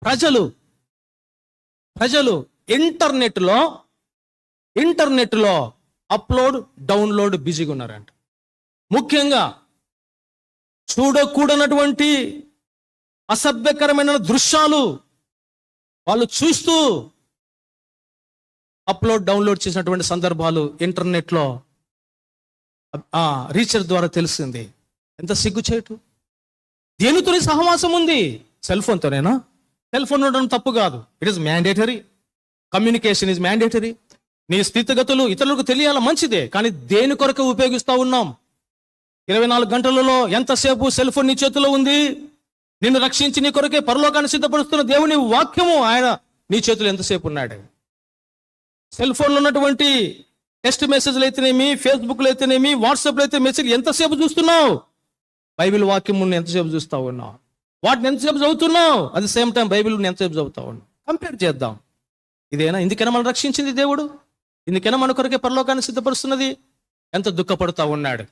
ప్రజలు ఇంటర్నెట్లో upload download బిజీగా ఉన్నారంట. ముఖ్యంగా చూడకూడనటువంటి అసభ్యకరమైన దృశ్యాలు వాళ్ళు చూస్తూ అప్లోడ్ డౌన్లోడ్ చేసినటువంటి సందర్భాలు ఇంటర్నెట్లో రీసెర్చ్ ద్వారా తెలిసింది. ఎంత సిగ్గుచేటు! దేనితోని సహవాసం ఉంది? సెల్ ఫోన్తోనేనా? సెల్ ఫోన్ ఉండడం తప్పు కాదు. It is mandatory. Communication is mandatory. నీ స్థితిగతులు ఇతరులకు తెలియాల, మంచిదే. కానీ దేని కొరకు ఉపయోగిస్తూ ఉన్నాం? 24 గంటలలో ఎంతసేపు సెల్ ఫోన్ నీ చేతిలో ఉంది? నిన్ను రక్షించి నీ కొరకే పరలోకాన్ని సిద్ధపరుస్తున్న దేవుని వాక్యము ఆయన నీ చేతిలో ఎంతసేపు ఉన్నాడు? సెల్ ఫోన్లో ఉన్నటువంటి టెక్స్ట్ మెసేజ్లు అయితేనేమి, ఫేస్బుక్లో అయితేనేమి, వాట్సాప్లో అయితే మెసేజ్ ఎంతసేపు చూస్తున్నావు? బైబిల్ వాక్యం ఎంతసేపు చూస్తూ ఉన్నావు? వాటిని ఎంతసేపు చదువుతున్నావు? అట్ ది సేమ్ టైం బైబిల్ని ఎంతసేపు చదువుతా ఉన్నావు? కంపేర్ చేద్దాం. ఇదేనా? ఇందుకైనా మనం రక్షించింది దేవుడు? ఇందుకైనా మన కొరకే పరలోకాన్ని సిద్ధపరుస్తున్నది? ఎంత దుఃఖపడుతూ ఉన్నాడు.